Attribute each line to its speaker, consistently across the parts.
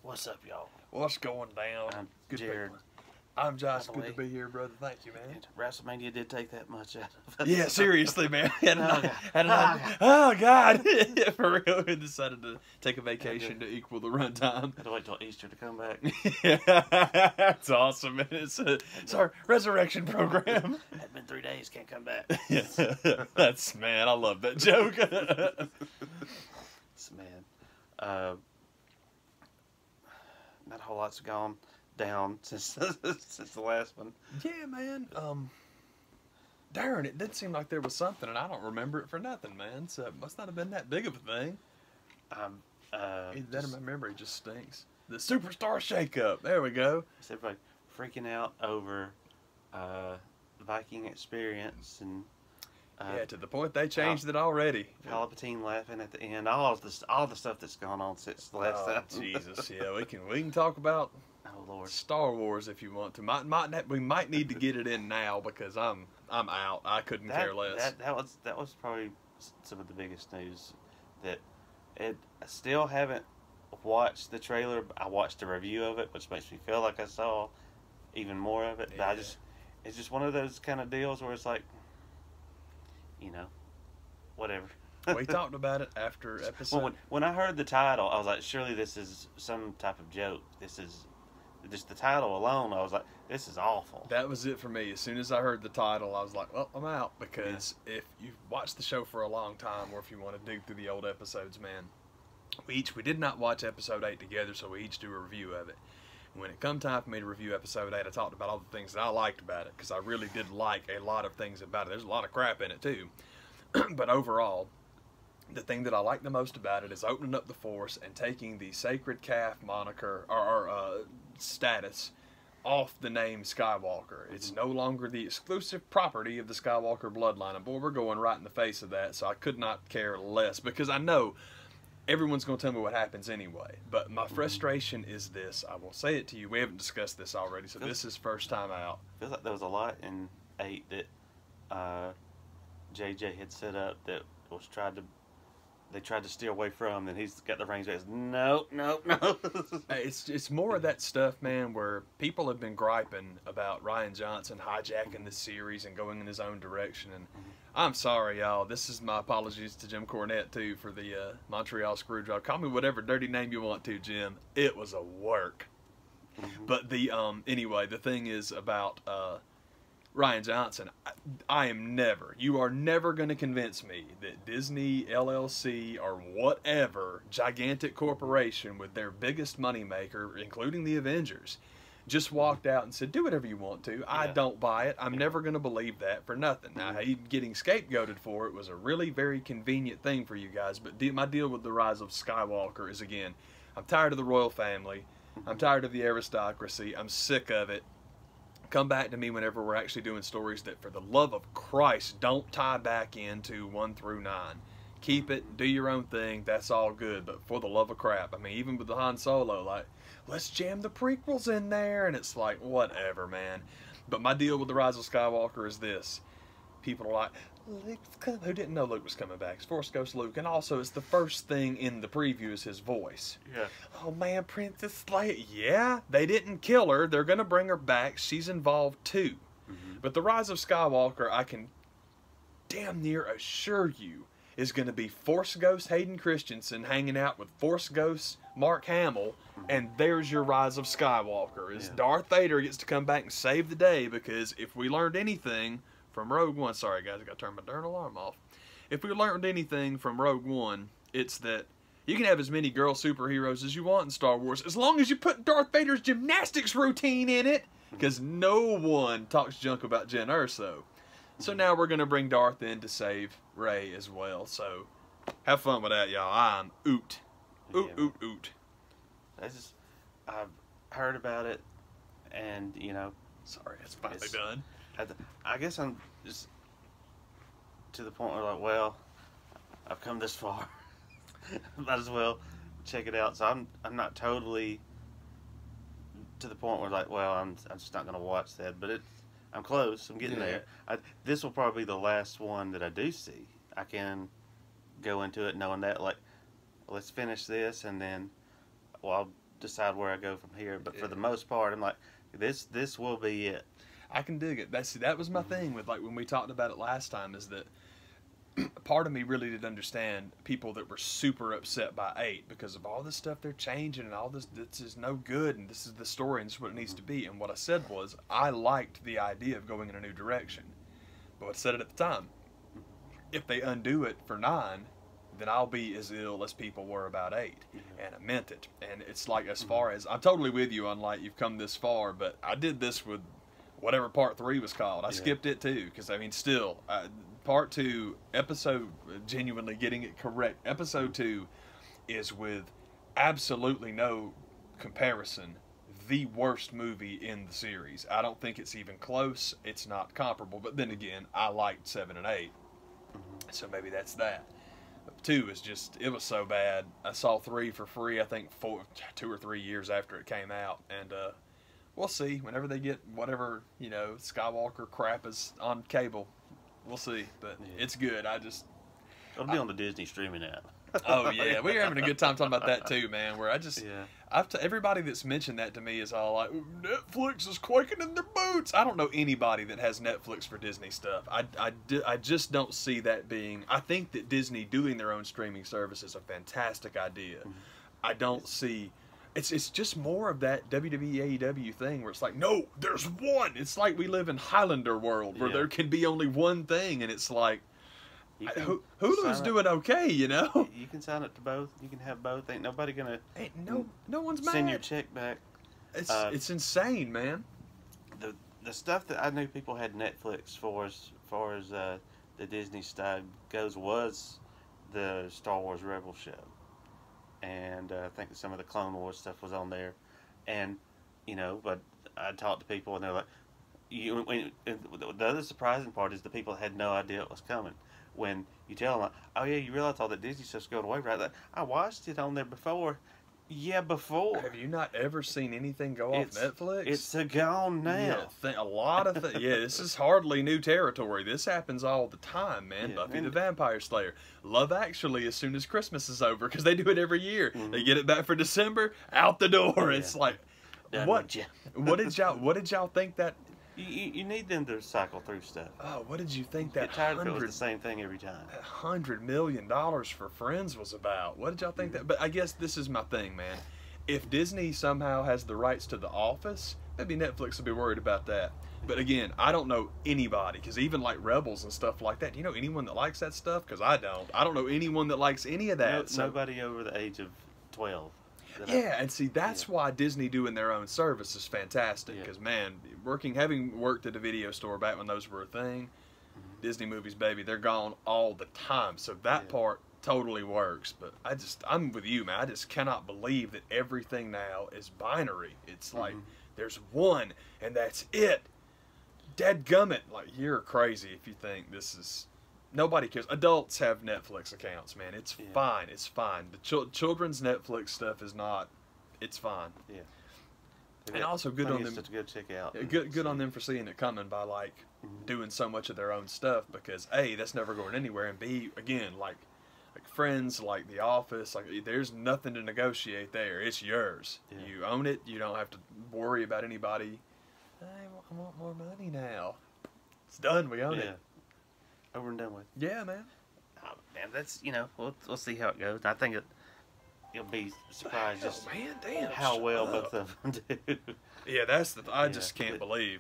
Speaker 1: What's up, y'all?
Speaker 2: What's going down?
Speaker 1: I'm
Speaker 2: Good
Speaker 1: Jared.
Speaker 2: people. I'm Josh.
Speaker 1: By the
Speaker 2: Good
Speaker 1: way.
Speaker 2: to be here, brother. Thank you, man.
Speaker 1: And WrestleMania did take that much out of us.
Speaker 2: Yeah, seriously, man.
Speaker 1: God.
Speaker 2: Oh, God. For real, we decided to take a vacation to equal the runtime.
Speaker 1: Had to wait till Easter to come back.
Speaker 2: Yeah, that's awesome, man. It's our resurrection program.
Speaker 1: Had been 3 days, can't come back.
Speaker 2: That's, man, I love that joke.
Speaker 1: Man. Not a whole lot's gone down since the last one.
Speaker 2: Yeah, man. Darn, it did seem like there was something, and I don't remember it for nothing, man. So it must not have been that big of a thing. Either that or my memory just stinks. The Superstar Shakeup. There we go.
Speaker 1: Is everybody freaking out over the Viking experience and
Speaker 2: yeah, to the point they changed it already.
Speaker 1: Palpatine laughing at the end. All the stuff that's gone on since the last time.
Speaker 2: Jesus, yeah, we can talk about
Speaker 1: Lord.
Speaker 2: Star Wars if you want to. We might need to get it in now because I'm out. I couldn't care less.
Speaker 1: That was probably some of the biggest news. That I still haven't watched the trailer. I watched a review of it, which makes me feel like I saw even more of it.
Speaker 2: Yeah.
Speaker 1: But it's just one of those kind of deals where it's like, whatever.
Speaker 2: We talked about it after episode.
Speaker 1: Well, when I heard the title, I was like, surely this is some type of joke. This is just the title alone. I was like, this is awful.
Speaker 2: That was it for me. As soon as I heard the title, I was like, well, I'm out. Because if you've watched the show for a long time, or if you want to dig through the old episodes, man, we did not watch episode 8 together, so we each do a review of it. When it come time for me to review episode 8, I talked about all the things that I liked about it, because I really did like a lot of things about it. There's a lot of crap in it, too. But overall, the thing that I like the most about it is opening up the Force and taking the Sacred Calf moniker, or status, off the name Skywalker. It's no longer the exclusive property of the Skywalker bloodline. And boy, we're going right in the face of that, so I could not care less, because I know everyone's going to tell me what happens anyway. But my frustration is this. I will say it to you. We haven't discussed this already, so this is first time out.
Speaker 1: Feels like there was a lot in 8 that JJ had set up that was they tried to steer away from, and he's got the reins back. No.
Speaker 2: It's more of that stuff, man, where people have been griping about Rian Johnson hijacking the series and going in his own direction. And I'm sorry, y'all. This is my apologies to Jim Cornette, too, for the Montreal Screwdriver. Call me whatever dirty name you want to, Jim. It was a work. But anyway, the thing is about Rian Johnson. You are never going to convince me that Disney, LLC, or whatever gigantic corporation with their biggest moneymaker, including the Avengers, just walked out and said, do whatever you want to. I don't buy it. I'm never going to believe that for nothing. Now, getting scapegoated for it was a really very convenient thing for you guys, but my deal with the rise of Skywalker is, again, I'm tired of the royal family. I'm tired of the aristocracy. I'm sick of it. Come back to me whenever we're actually doing stories that, for the love of Christ, don't tie back into 1 through 9. Keep it, do your own thing, that's all good, but for the love of crap. I mean, even with the Han Solo, like, let's jam the prequels in there, and it's like, whatever, man. But my deal with the Rise of Skywalker is this. People are like, who didn't know Luke was coming back? It's Force Ghost Luke, and also it's the first thing in the preview is his voice.
Speaker 1: Yeah.
Speaker 2: Oh man, Princess Leia. Yeah, they didn't kill her. They're going to bring her back. She's involved too. But the Rise of Skywalker, I can damn near assure you, is going to be Force Ghost Hayden Christensen hanging out with Force Ghost Mark Hamill, and there's your Rise of Skywalker. Is Darth Vader gets to come back and save the day, because if we learned anything from Rogue One, sorry guys, I got to turn my darn alarm off. If we learned anything from Rogue One, it's that you can have as many girl superheroes as you want in Star Wars, as long as you put Darth Vader's gymnastics routine in it, because no one talks junk about Jen Erso. So now we're going to bring Darth in to save Rey as well. So have fun with that, y'all. I'm oot. Oot.
Speaker 1: I've heard about it, and,
Speaker 2: Sorry, it's finally done.
Speaker 1: I guess I'm just to the point where, like, well, I've come this far. Might as well check it out. So I'm not totally to the point where, like, well, I'm just not going to watch that. But I'm close. I'm getting there. This will probably be the last one that I do see. I can go into it knowing that, like, let's finish this, and then, well, I'll decide where I go from here. But for the most part, I'm like, this will be it.
Speaker 2: I can dig it. That was my thing with, like, when we talked about it last time, is that part of me really did understand people that were super upset by 8 because of all this stuff they're changing and all this is no good and this is the story and this is what it needs to be. And what I said was, I liked the idea of going in a new direction. But I said it at the time, if they undo it for 9, then I'll be as ill as people were about 8. And I meant it. And it's like, as far as, I'm totally with you on, like, you've come this far, but I did this with whatever part 3 was called. I skipped it too, because, I mean, still, part 2, episode, genuinely getting it correct, episode 2 is, with absolutely no comparison, the worst movie in the series. I don't think it's even close. It's not comparable. But then again, I liked 7 and 8. So maybe that's that. 2 is just, it was so bad. I saw 3 for free, I think 2 or 3 years after it came out. And we'll see. Whenever they get whatever, Skywalker crap is on cable, we'll see. But it's good.
Speaker 1: It'll be on the Disney streaming app.
Speaker 2: Oh, yeah. We're having a good time talking about that, too, man. Where everybody that's mentioned that to me is all like, Netflix is quaking in their boots. I don't know anybody that has Netflix for Disney stuff. I just don't see that being... I think that Disney doing their own streaming service is a fantastic idea. I don't see... It's just more of that WWE AEW thing where it's like, no, there's one. It's like we live in Highlander world where there can be only one thing, and it's like, Hulu's doing okay,
Speaker 1: You can sign up to both. You can have both. Ain't nobody gonna.
Speaker 2: No one's mad.
Speaker 1: Send your check back.
Speaker 2: It's insane, man.
Speaker 1: The stuff that I knew people had Netflix for, as far as the Disney stuff goes, was the Star Wars Rebel show, and I think some of the Clone Wars stuff was on there, and but I talked to people and they're like, the other surprising part is the people had no idea it was coming. When you tell them, like, oh yeah, you realize all that Disney stuff's going away, right? Like, I watched it on there before. Yeah, before.
Speaker 2: Have you not ever seen anything go off Netflix?
Speaker 1: It's gone now.
Speaker 2: Yeah, a lot of things. Yeah, this is hardly new territory. This happens all the time, man. Yeah, Buffy the Vampire Slayer. Love Actually, as soon as Christmas is over, because they do it every year. They get it back for December, out the door. Yeah. It's like, what did y'all think that...
Speaker 1: You need them to cycle through stuff.
Speaker 2: Oh, what did you think that
Speaker 1: tired of it was the same thing every time?
Speaker 2: $100 million for Friends was about? What did y'all think that? But I guess this is my thing, man. If Disney somehow has the rights to The Office, maybe Netflix will be worried about that. But again, I don't know anybody, because even like Rebels and stuff like that, do you know anyone that likes that stuff? Because I don't. I don't know anyone that likes any of that.
Speaker 1: Nobody over the age of 12.
Speaker 2: Yeah, and see, that's why Disney doing their own service is fantastic. Because, man, having worked at a video store back when those were a thing, Disney movies, baby, they're gone all the time. So that part totally works. But I'm with you, man. I just cannot believe that everything now is binary. It's like, there's one, and that's it. Dadgummit. Like, you're crazy if you think this is... Nobody cares. Adults have Netflix accounts, man. It's fine. It's fine. The children's Netflix stuff is not. It's fine.
Speaker 1: Yeah.
Speaker 2: And also good on them
Speaker 1: to go check out.
Speaker 2: Good on them for seeing it coming by like doing so much of their own stuff, because A, that's never going anywhere, and B, again, like Friends, like The Office, like there's nothing to negotiate there. It's yours. Yeah. You own it. You don't have to worry about anybody. I want more money now. It's done. We own it.
Speaker 1: Over and done with.
Speaker 2: Yeah, man.
Speaker 1: Oh, man, that's we'll see how it goes. I think you'll be surprised just how well both of them do.
Speaker 2: Yeah, that's I just can't believe.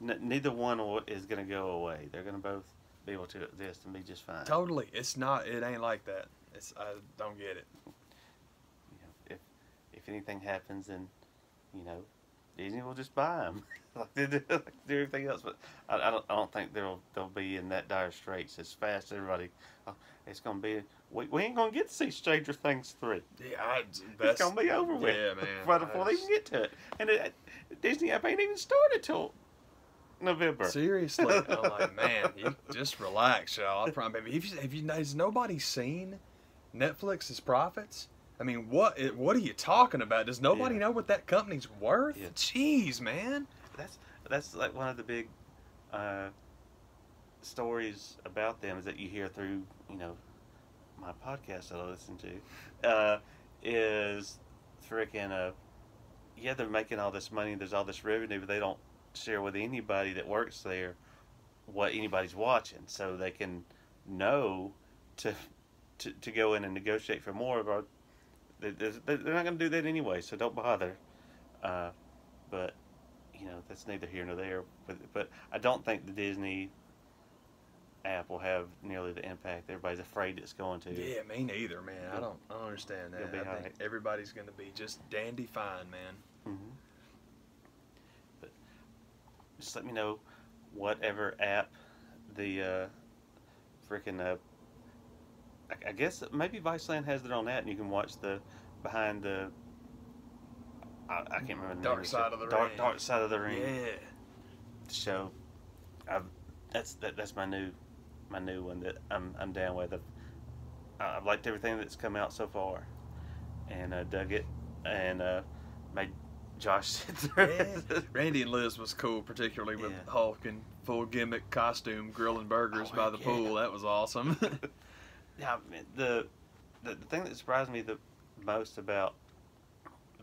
Speaker 1: Neither one is going to go away. They're going to both be able to exist and be just fine.
Speaker 2: Totally, it's not. It ain't like that. I don't get it.
Speaker 1: If anything happens, then Disney will just buy them. Like they do everything else, but I don't think they'll be in that dire straits as fast as everybody. It's gonna be. We ain't gonna get to see Stranger Things 3.
Speaker 2: Yeah,
Speaker 1: it's gonna be over with.
Speaker 2: Yeah, man.
Speaker 1: Right before they even get to it, and Disney app ain't even started till November.
Speaker 2: Seriously, I'm like, man, you just relax, y'all. I promise. Has nobody seen Netflix's profits? I mean, what are you talking about? Does nobody know what that company's worth? Yeah. Jeez, man.
Speaker 1: That's like one of the big stories about them is that you hear through my podcast that I listen to is freaking yeah, they're making all this money. There's all this revenue, but they don't share with anybody that works there what anybody's watching, so they can know to go in and negotiate for more. Or they're not going to do that anyway, so don't bother. But that's neither here nor there. But I don't think the Disney app will have nearly the impact everybody's afraid it's going to.
Speaker 2: Yeah, me neither, man. I don't understand that. I think everybody's going to be just dandy fine, man.
Speaker 1: Mm-hmm. But just let me know whatever app the freaking I guess maybe Viceland has their own app, and you can watch the behind the. I can't remember the
Speaker 2: Dark
Speaker 1: name.
Speaker 2: Side of the Ring.
Speaker 1: Dark Side of the Ring.
Speaker 2: Yeah.
Speaker 1: Show. That's my new one that I'm down with. I've liked everything that's come out so far, and dug it, and made Josh sit through it.
Speaker 2: Randy and Liz was cool, particularly with Hulk in full gimmick costume grilling burgers by the pool. That was awesome.
Speaker 1: Yeah, the thing that surprised me the most about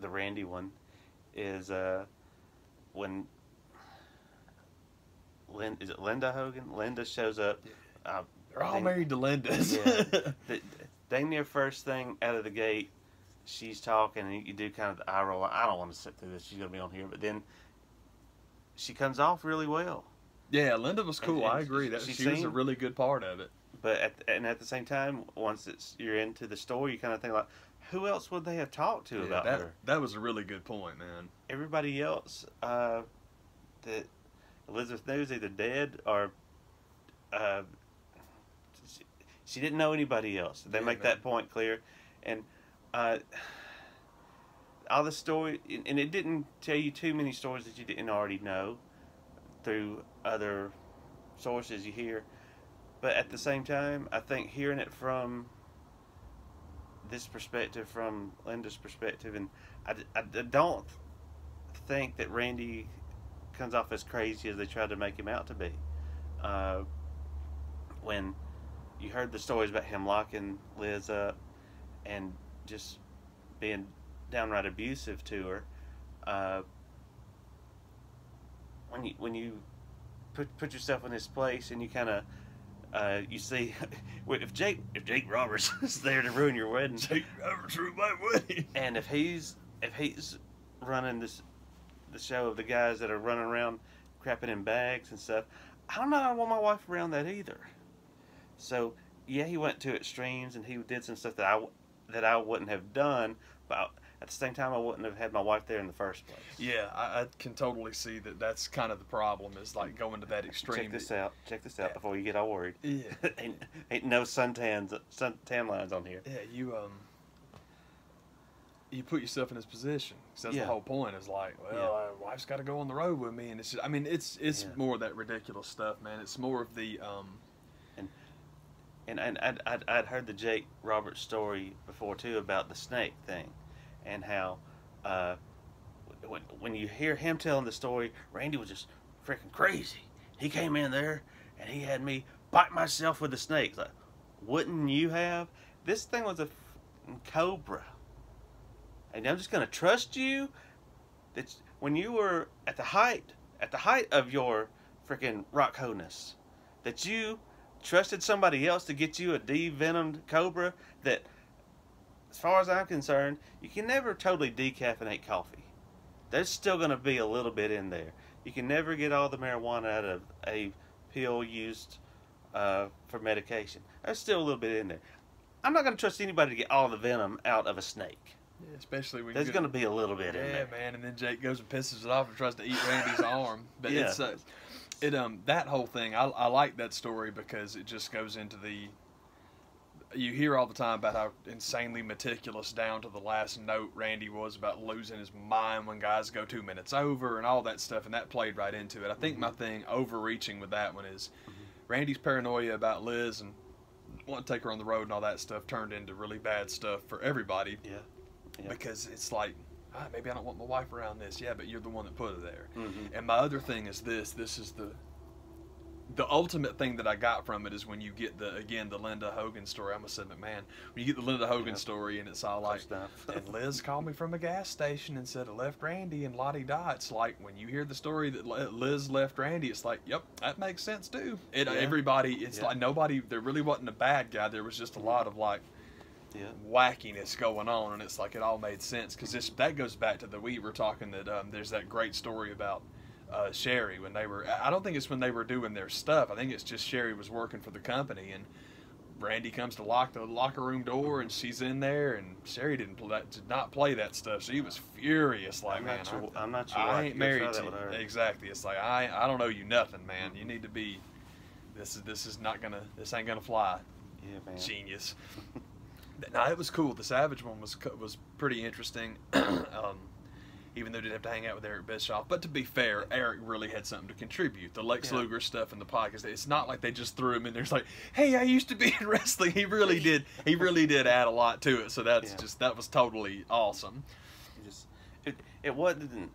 Speaker 1: the Randy one is when Linda Hogan? Linda shows up.
Speaker 2: They're all married to Lindas.
Speaker 1: Yeah. the dang near first thing out of the gate, she's talking, and you do kind of the eye roll. I don't want to sit through this. She's going to be on here. But then she comes off really well.
Speaker 2: Yeah, Linda was cool. I agree. She was a really good part of it.
Speaker 1: But at the same time, once you're into the story, you kind of think like, who else would they have talked to about her?
Speaker 2: That was a really good point, man.
Speaker 1: Everybody else that Elizabeth knew is either dead or she didn't know anybody else. They make that point clear, and all the story, and it didn't tell you too many stories that you didn't already know through other sources you hear. But at the same time, I think hearing it from this perspective, from Linda's perspective, and I don't think that Randy comes off as crazy as they tried to make him out to be. When you heard the stories about him locking Liz up and just being downright abusive to her, when you put yourself in his place and you kind of you see, if Jake Roberts is there to ruin your wedding,
Speaker 2: Jake Roberts ruined my wedding,
Speaker 1: and if he's running the show of the guys that are running around crapping in bags and stuff, I don't know. I want my wife around that either. So yeah, he went to extremes and he did some stuff that I wouldn't have done, but at the same time, I wouldn't have had my wife there in the first place.
Speaker 2: Yeah, I can totally see that. That's kind of the problem, is like going to that extreme.
Speaker 1: Check this out before you get all worried.
Speaker 2: Yeah.
Speaker 1: ain't no suntan lines on here.
Speaker 2: Yeah, you put yourself in his position. So that's the whole point. Is like, well, my wife's got to go on the road with me, and it's just, I mean, it's more of that ridiculous stuff, man. It's more of the
Speaker 1: And I'd heard the Jake Roberts story before too about the snake thing, and how when you hear him telling the story, Randy was just freaking crazy. He came in there and he had me bite myself with the snake. Like, wouldn't you have? This thing was a cobra, and I'm just gonna trust you. That when you were at the height of your freaking rock ho-ness, that you trusted somebody else to get you a devenomed cobra that, as far as I'm concerned, you can never totally decaffeinate coffee. There's still going to be a little bit in there. You can never get all the marijuana out of a pill used for medication. There's still a little bit in there. I'm not going to trust anybody to get all the venom out of a snake.
Speaker 2: Yeah, especially when
Speaker 1: there's going to be a little bit in there.
Speaker 2: Yeah, man, and then Jake goes and pisses it off and tries to eat Randy's arm. But it's that whole thing, I like that story because it just goes into you hear all the time about how insanely meticulous down to the last note Randy was about losing his mind when guys go 2 minutes over and all that stuff, and that played right into it. I think my thing overreaching with that one is Randy's paranoia about Liz and wanting to take her on the road and all that stuff turned into really bad stuff for everybody.
Speaker 1: Yeah.
Speaker 2: Because it's like, maybe I don't want my wife around this. Yeah, but you're the one that put her there. And my other thing is this is the ultimate thing that I got from it is when you get the Linda Hogan story. I almost said McMahon. When you get the Linda Hogan story and it's all like, and Liz called me from a gas station and said I left Randy and la-di-da. It's like when you hear the story that Liz left Randy, it's like, yep, that makes sense too. Everybody, it's like nobody. There really wasn't a bad guy. There was just a lot of like wackiness going on, and it's like it all made sense because that goes back to we were talking that there's that great story about Sherry when they were. I don't think it's when they were doing their stuff. I think it's just Sherry was working for the company, and Randy comes to lock the locker room door, and she's in there, and Sherry did not play that stuff. She was furious, like,
Speaker 1: I'm not sure.
Speaker 2: I ain't married to you. Exactly. It's like I don't owe you nothing, man. You need to be. This ain't gonna fly.
Speaker 1: Yeah, man.
Speaker 2: Genius. No, it was cool. The Savage one was pretty interesting, even though he didn't have to hang out with Eric Bischoff. But to be fair, Eric really had something to contribute. The Lex Luger stuff in the podcast, it's not like they just threw him in there. It's like, hey, I used to be in wrestling. He really did. He really did add a lot to it. So that was totally awesome.
Speaker 1: It wasn't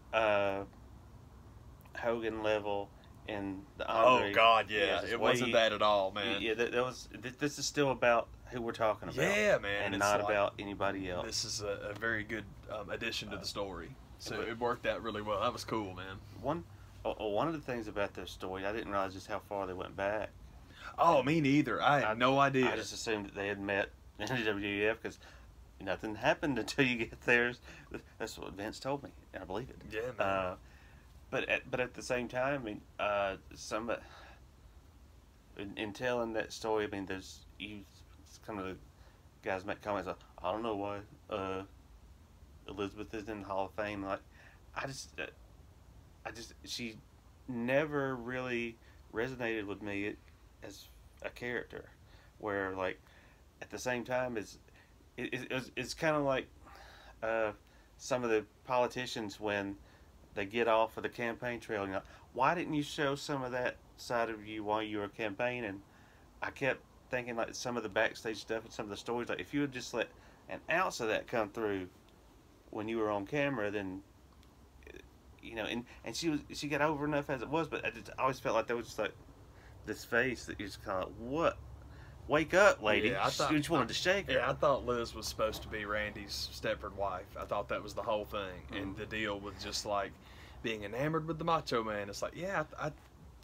Speaker 1: Hogan level. And the Andre,
Speaker 2: oh God, yeah, it wasn't that at all, man.
Speaker 1: Yeah, this is still about who we're talking about.
Speaker 2: Yeah, man,
Speaker 1: and not about anybody else.
Speaker 2: This is a very good addition to the story. So it worked out really well. That was cool, man. One
Speaker 1: of the things about their story, I didn't realize just how far they went back.
Speaker 2: Oh, me neither. I had no idea.
Speaker 1: I just assumed that they had met in the WWF because nothing happened until you get there. That's what Vince told me, and I believe it.
Speaker 2: Yeah, man.
Speaker 1: But at the same time, I mean, in telling that story, I mean, some of the guys make comments like, I don't know why Elizabeth is in the Hall of Fame. Like, she never really resonated with me as a character. Where, like, at the same time, it's kind of like some of the politicians when they get off of the campaign trail. You know, why didn't you show some of that side of you while you were campaigning? I kept thinking like some of the backstage stuff and some of the stories. Like if you would just let an ounce of that come through when you were on camera, then and she got over enough as it was. But I always felt like there was just like this face that you just kind of what. Wake up, lady. Yeah, I just wanted to shake her.
Speaker 2: Yeah, I thought Liz was supposed to be Randy's Stepford wife. I thought that was the whole thing. And the deal with just, like, being enamored with the Macho Man. It's like, yeah,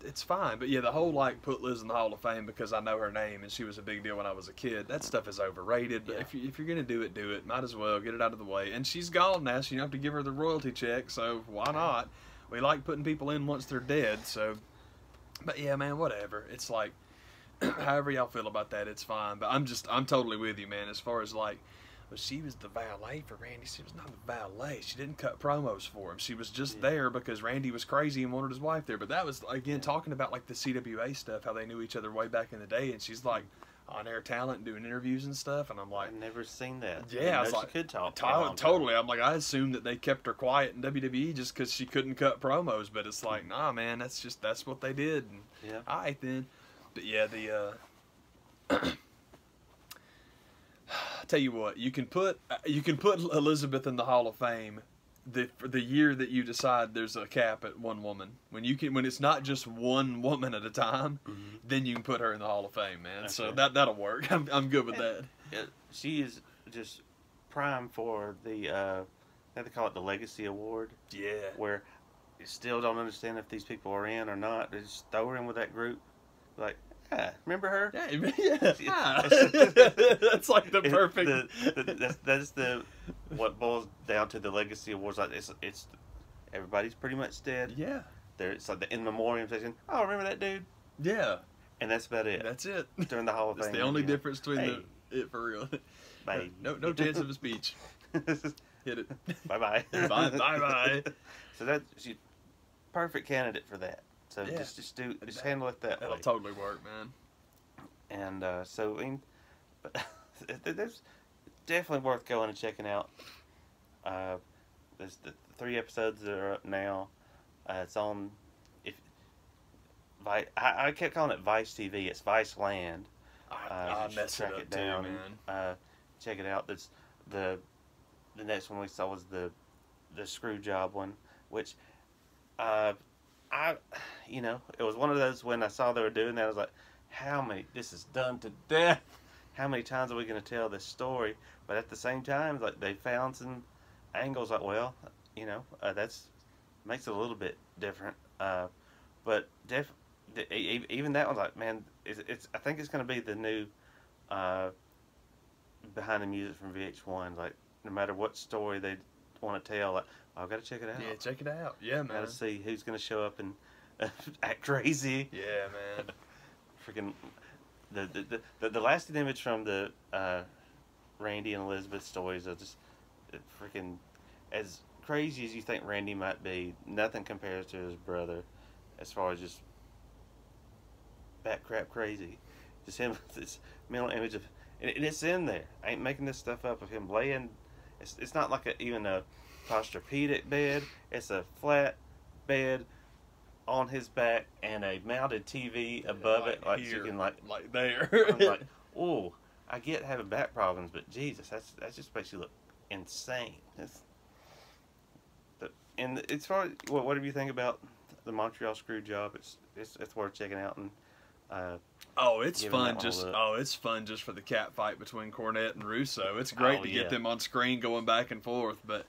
Speaker 2: it's fine. But, yeah, the whole, like, put Liz in the Hall of Fame because I know her name and she was a big deal when I was a kid. That stuff is overrated. But if you're going to do it. Might as well get it out of the way. And she's gone now, so you don't have to give her the royalty check. So why not? We like putting people in once they're dead. So, but, yeah, man, whatever. It's like, however y'all feel about that, it's fine. But I'm totally with you, man. As far as like, well, she was the valet for Randy. She was not the valet. She didn't cut promos for him. She was just there because Randy was crazy and wanted his wife there. But that was again talking about like the CWA stuff, how they knew each other way back in the day. And she's like on air talent and doing interviews and stuff. And I'm like,
Speaker 1: I've never seen that.
Speaker 2: Yeah, I was like,
Speaker 1: she could talk.
Speaker 2: Totally. I'm like, I assumed that they kept her quiet in WWE just because she couldn't cut promos. But it's like, nah, man, that's what they did. And all right then. But yeah, I tell you what, you can put Elizabeth in the Hall of Fame for the year that you decide there's a cap at one woman. When it's not just one woman at a time, then you can put her in the Hall of Fame, man. So that'll work. I'm good with that.
Speaker 1: She is just prime for the they call it the Legacy Award.
Speaker 2: Yeah.
Speaker 1: Where you still don't understand if these people are in or not. They just throw her in with that group. Like, remember her?
Speaker 2: Yeah. That's like the perfect.
Speaker 1: That's what boils down to the Legacy Awards. Like it's everybody's pretty much dead.
Speaker 2: Yeah.
Speaker 1: It's like the in memoriam section. Oh, remember that dude?
Speaker 2: Yeah.
Speaker 1: And that's about it.
Speaker 2: That's it.
Speaker 1: During the Hall of Fame.
Speaker 2: That's the only difference between it for real.
Speaker 1: Bye.
Speaker 2: No chance of a speech. Hit it.
Speaker 1: Bye.
Speaker 2: Bye.
Speaker 1: So she's perfect candidate for that. So just handle it that way.
Speaker 2: That'll totally work, man.
Speaker 1: And so, I mean, but there's definitely worth going and checking out. There's the 3 episodes that are up now. It's on. I kept calling it Vice TV. It's Vice Land.
Speaker 2: I messed it up too, man.
Speaker 1: Check it out. That's the next one we saw was the screw job one, which I you know, it was one of those when I saw they were doing that, I was like, this is done to death. How many times are we going to tell this story? But at the same time, like, they found some angles, like, well, you know, that's makes it a little bit different. But even that one's like, man, I think it's going to be the new behind the music from VH1. Like, no matter what story they want to tell, like, I've got to check it out.
Speaker 2: Yeah, check it out. Yeah, man.
Speaker 1: Got to see who's going to show up and act crazy.
Speaker 2: Yeah, man.
Speaker 1: Freaking the lasting image from the Randy and Elizabeth stories are just freaking, as crazy as you think Randy might be, nothing compares to his brother as far as just bat crap crazy. Just him, this mental image of, and it's in there. I ain't making this stuff up, of him laying. It's not like even a posturepedic bed. It's a flat bed on his back and a mounted TV above it, like
Speaker 2: here,
Speaker 1: you can like
Speaker 2: there.
Speaker 1: I'm like, oh, I get having back problems, but Jesus, that just makes you look insane. And as far as whatever you think about the Montreal screw job, it's worth checking out. And
Speaker 2: it's fun. It's fun just for the cat fight between Cornette and Russo. It's great to get them on screen going back and forth. But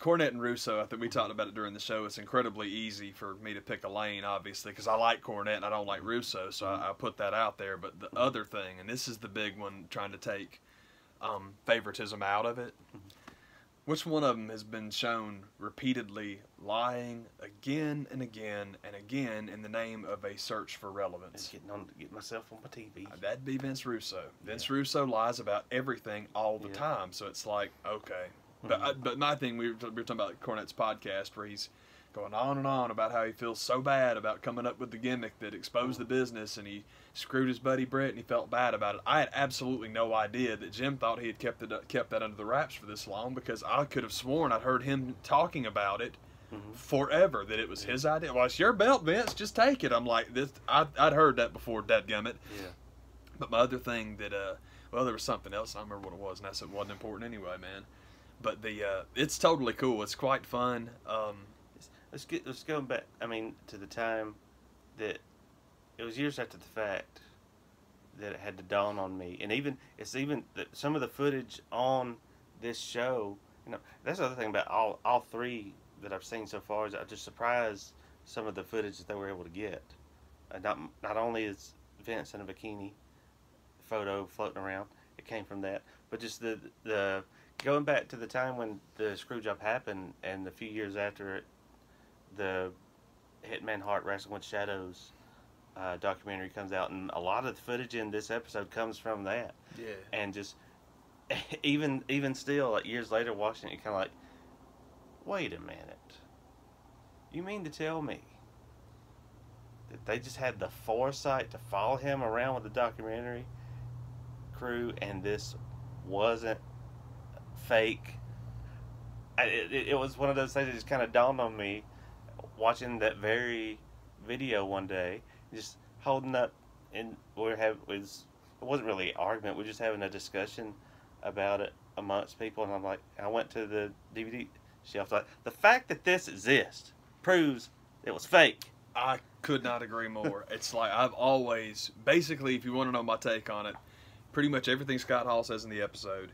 Speaker 2: Cornette and Russo, I think we talked about it during the show. It's incredibly easy for me to pick a lane, obviously, because I like Cornette and I don't like Russo, so I put that out there. But the other thing, and this is the big one, trying to take favoritism out of it. Which one of them has been shown repeatedly lying again and again and again in the name of a search for relevance?
Speaker 1: Get myself on my TV.
Speaker 2: That'd be Vince Russo. Vince Russo lies about everything all the time, so it's like, okay. But my thing, we were talking about Cornette's podcast where he's going on and on about how he feels so bad about coming up with the gimmick that exposed the business, and he screwed his buddy Brett and he felt bad about it. I had absolutely no idea that Jim thought he had kept that under the wraps for this long, because I could have sworn I'd heard him talking about it forever, that it was his idea. Well, it's your belt, Vince, just take it. I'm like, this. I'd heard that before, dadgummit. Yeah. But my other thing that, well, there was something else, I don't remember what it was, and it wasn't important anyway, man. But it's totally cool. It's quite fun.
Speaker 1: Let's go back. I mean, to the time that it was years after the fact that it had to dawn on me, and it's even some of the footage on this show. You know, that's the other thing about all three that I've seen so far, is I'm just surprised some of the footage that they were able to get. Not only is Vince in a bikini photo floating around, it came from that, but just the going back to the time when the screw job happened, and a few years after it, the Hitman Hart Wrestling with Shadows documentary comes out, and a lot of the footage in this episode comes from that. Yeah. And just even still, like years later, watching it, you're kind of like, wait a minute, you mean to tell me that they just had the foresight to follow him around with the documentary crew, and this wasn't fake? It was one of those things that just kind of dawned on me watching that very video one day, just holding up, and it wasn't really an argument, we're just having a discussion about it amongst people, and I'm like, I went to the DVD shelf, like, the fact that this exists proves it was fake.
Speaker 2: I could not agree more. It's like, I've always, basically, if you want to know my take on it, pretty much everything Scott Hall says in the episode,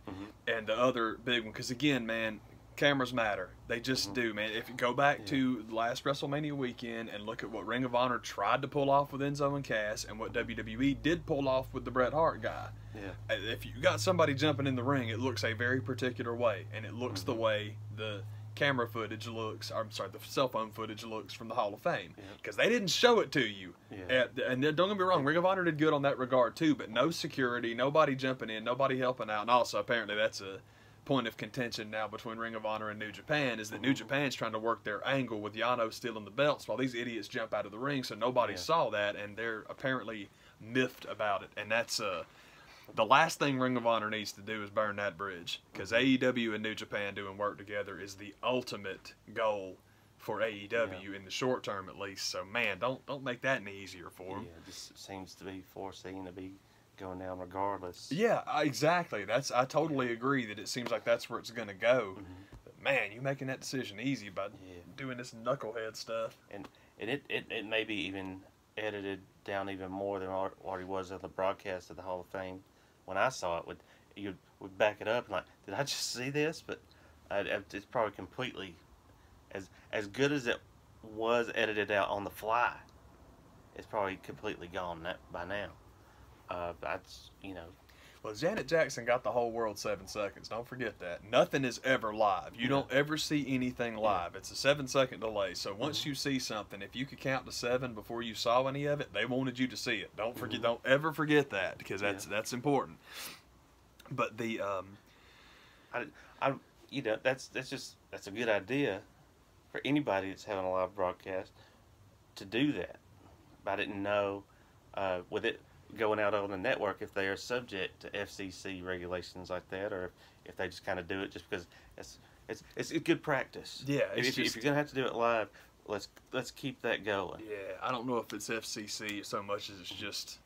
Speaker 2: and the other big one, because again, man, cameras matter. They just do, man. If you go back to last WrestleMania weekend and look at what Ring of Honor tried to pull off with Enzo and Cass, and what WWE did pull off with the Bret Hart guy. Yeah. If you got somebody jumping in the ring, it looks a very particular way, and it looks the way the camera footage looks, the cell phone footage looks from the Hall of Fame, because they didn't show it to you. And don't get me wrong, Ring of Honor did good on that regard too, but no security, nobody jumping in, nobody helping out, and also apparently that's a point of contention now between Ring of Honor and New Japan, is that New Japan's trying to work their angle with Yano stealing the belts while these idiots jump out of the ring, so nobody saw that, and they're apparently miffed about it, and that's the last thing Ring of Honor needs to do is burn that bridge, because AEW and New Japan doing work together is the ultimate goal for AEW in the short term, at least. So man, don't make that any easier for them.
Speaker 1: Yeah, it just seems to be foreseen to be going down regardless.
Speaker 2: Yeah, exactly. I totally agree that it seems like that's where it's going to go. But man, you making that decision easy by doing this knucklehead stuff.
Speaker 1: And it may be even edited down even more than what he was at the broadcast of the Hall of Fame. When I saw it, you would back it up and like, did I just see this? But it's probably completely as good as it was edited out on the fly. It's probably completely gone by now. That's
Speaker 2: Well, Janet Jackson got the whole world 7 seconds. Don't forget that. Nothing is ever live. You don't ever see anything live. It's a 7-second delay. So once you see something, if you could count to 7 before you saw any of it, they wanted you to see it. Don't forget. Don't ever forget that, because that's important. But the
Speaker 1: that's a good idea for anybody that's having a live broadcast to do that. But I didn't know with it going out on the network if they are subject to FCC regulations like that, or if they just kind of do it just because it's good practice.
Speaker 2: Yeah,
Speaker 1: if you're gonna have to do it live, let's keep that going.
Speaker 2: Yeah, I don't know if it's FCC so much as it's just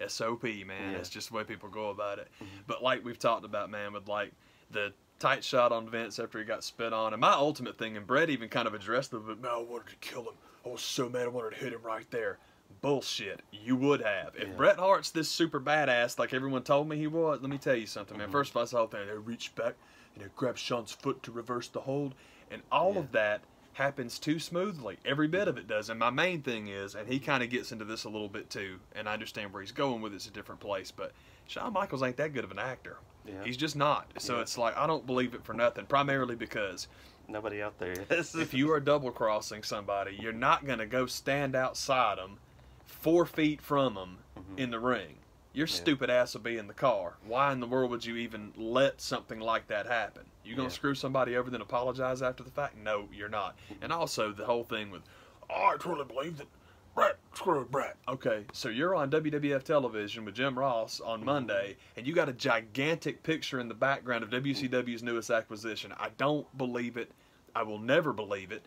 Speaker 2: SOP, man. It's just the way people go about it. But like we've talked about, man, with like the tight shot on Vince after he got spit on, and my ultimate thing, and Brett even kind of addressed it, but man, I wanted to kill him. I was so mad I wanted to hit him right there. Bullshit. You would have. If Bret Hart's this super badass like everyone told me he was, let me tell you something, man. First of all, I saw the thing, they reached back and they grabbed Shawn's foot to reverse the hold, and all of that happens too smoothly. Every bit of it does. And my main thing is, and he kind of gets into this a little bit too, and I understand where he's going with it's a different place, but Shawn Michaels ain't that good of an actor. He's just not. So it's like, I don't believe it for nothing, primarily because
Speaker 1: nobody out there is.
Speaker 2: If you are double crossing somebody, you're not going to go stand outside them 4 feet from them in the ring. Your stupid ass will be in the car. Why in the world would you even let something like that happen? You gonna screw somebody over then apologize after the fact? No, you're not. And also the whole thing with, oh, I truly believe that Bret screwed Bret. Okay, so you're on WWF television with Jim Ross on Monday, and you got a gigantic picture in the background of WCW's newest acquisition. I don't believe it. I will never believe it.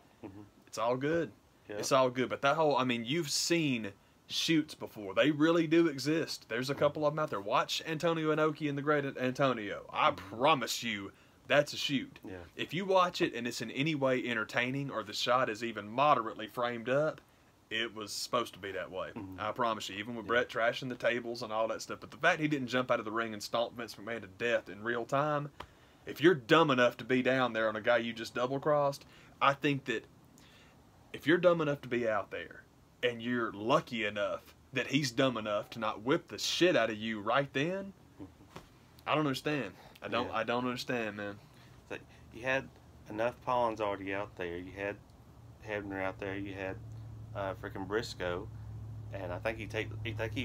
Speaker 2: It's all good. It's all good. But that whole, I mean, you've seen shoots before. They really do exist. There's a couple of them out there. Watch Antonio Inoki and the Great Antonio. I promise you, that's a shoot. If you watch it and it's in any way entertaining, or the shot is even moderately framed up, it was supposed to be that way. I promise you. Even with Bret trashing the tables and all that stuff. But the fact he didn't jump out of the ring and stomp Vince McMahon to death in real time, if you're dumb enough to be down there on a guy you just double-crossed, I think that if you're dumb enough to be out there, and you're lucky enough that he's dumb enough to not whip the shit out of you right then, I don't understand. I don't understand, man.
Speaker 1: So you had enough pawns already out there. You had Hebner out there. You had freaking Briscoe, and I think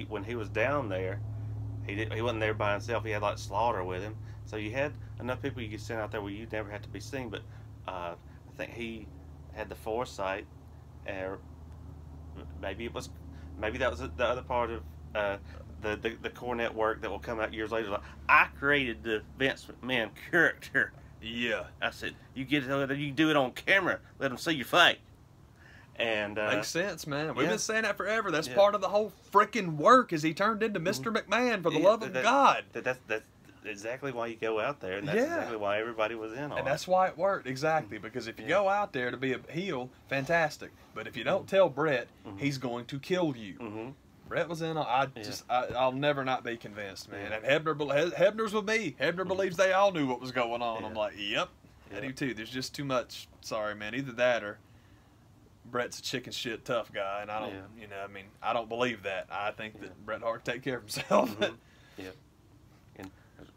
Speaker 1: when he was down there, he wasn't there by himself. He had like Slaughter with him. So you had enough people you could send out there where you never had to be seen. But I think he had the foresight. Maybe that was the other part of the core network that will come out years later. Like, I created the Vince McMahon character.
Speaker 2: Yeah,
Speaker 1: I said you do it on camera. Let them see you fight. And
Speaker 2: makes sense, man. We've been saying that forever. That's part of the whole freaking work. Is he turned into Mr. McMahon for the love of God?
Speaker 1: That's exactly why you go out there, and that's exactly why everybody was in on it.
Speaker 2: And that's why it worked, exactly, because if you go out there to be a heel, fantastic. But if you don't tell Bret, he's going to kill you. Bret was in on I'll never not be convinced, man. And Hebner's with me. Hebner believes they all knew what was going on. I'm like, yep, I do too. There's just too much. Sorry, man. Either that or Bret's a chicken shit tough guy, and I don't, I don't believe that. I think that Bret Hart can take care of himself.
Speaker 1: And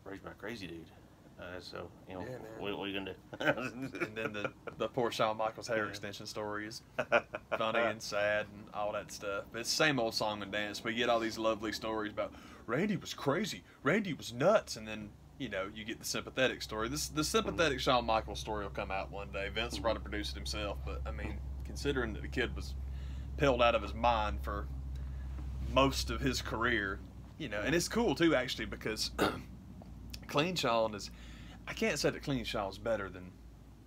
Speaker 1: raised by a crazy dude. So, what are you going to do?
Speaker 2: And then the poor Shawn Michaels hair extension story is funny and sad and all that stuff. But it's the same old song and dance. We get all these lovely stories about Randy was crazy, Randy was nuts, and then, you get the sympathetic story. The sympathetic Shawn Michaels story will come out one day. Vince will probably produce it himself, but, I mean, considering that the kid was pilled out of his mind for most of his career, and it's cool, too, actually, because Clean Shawn is... I can't say that Clean Shawn's better than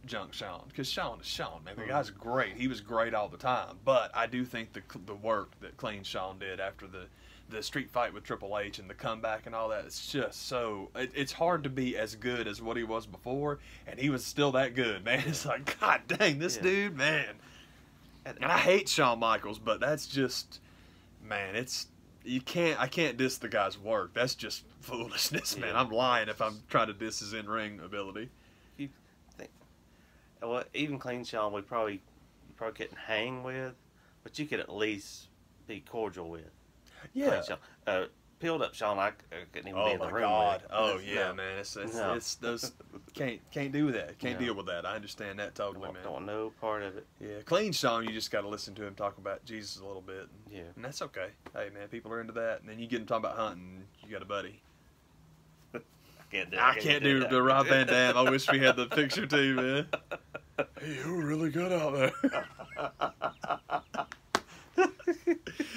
Speaker 2: Junk Shawn, because Shawn is Shawn, man. The guy's great. He was great all the time. But I do think the work that Clean Shawn did after the the street fight with Triple H and the comeback and all that. It's just so it's hard to be as good as what he was before, and he was still that good, man. It's like, God dang, this dude, man. And I hate Shawn Michaels, but that's just, man, I can't diss the guy's work. That's just foolishness, man. I'm lying if I'm trying to diss his in-ring ability.
Speaker 1: You think, well, even Clean Shawn, you probably couldn't hang with, but you could at least be cordial with.
Speaker 2: Yeah.
Speaker 1: Peeled up Shawn, I couldn't even be in the room.
Speaker 2: Oh my God!
Speaker 1: With.
Speaker 2: Oh yeah, man. It's those can't do that. Can't deal with that. I understand that totally, man.
Speaker 1: Don't want no part of it.
Speaker 2: Yeah, Clean Shawn, you just got to listen to him talk about Jesus a little bit.
Speaker 1: Yeah,
Speaker 2: and that's okay. Hey man, people are into that, and then you get him talking about hunting. You got a buddy. I can't do the Rob Van Dam. I wish we had the picture too, man. Hey, you were really good out there.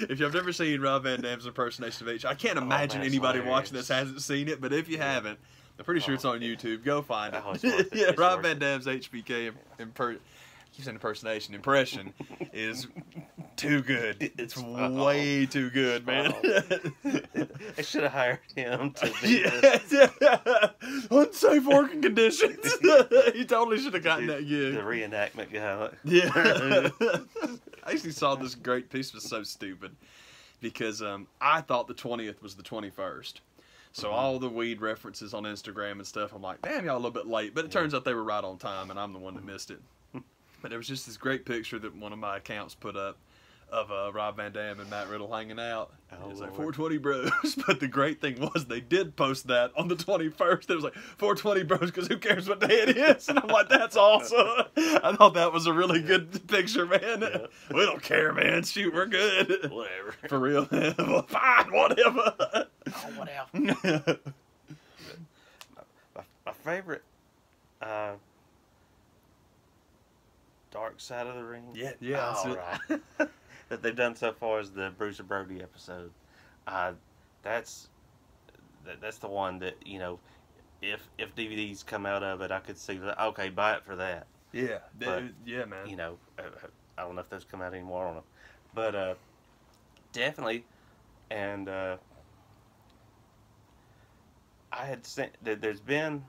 Speaker 2: If you've never seen Rob Van Dam's impersonation of H, I can't imagine anybody watching this hasn't seen it. But if you haven't, I'm pretty sure it's on YouTube. Go find it. Yeah, Rob Van Dam's HBK impression is too good. It's way too good, man.
Speaker 1: I should have hired him to be
Speaker 2: unsafe working conditions. He totally should have gotten that gig.
Speaker 1: The reenactment guy.
Speaker 2: Yeah. I actually saw this great piece. It was so stupid because I thought the 20th was the 21st. So all the weed references on Instagram and stuff, I'm like, damn, y'all a little bit late. But it turns out they were right on time, and I'm the one that missed it. But there was just this great picture that one of my accounts put up of Rob Van Dam and Matt Riddle hanging out. It was like 420 bros. But the great thing was they did post that on the 21st. It was like 420 bros because who cares what day it is? And I'm like, that's awesome. I thought that was a really good picture, man. Yeah. We don't care, man. Shoot, we're good.
Speaker 1: Whatever.
Speaker 2: For real. Well, fine, whatever.
Speaker 1: Oh, whatever. My favorite Dark Side of the Ring.
Speaker 2: Yeah.
Speaker 1: All right. That they've done so far is the Bruiser Brody episode. That's the one that, you know, if DVDs come out of it, I could see that. Okay, buy it for that.
Speaker 2: Yeah,
Speaker 1: but,
Speaker 2: yeah, man.
Speaker 1: You know, I don't know if those come out anymore. I don't know, but definitely. And I had sent that there's been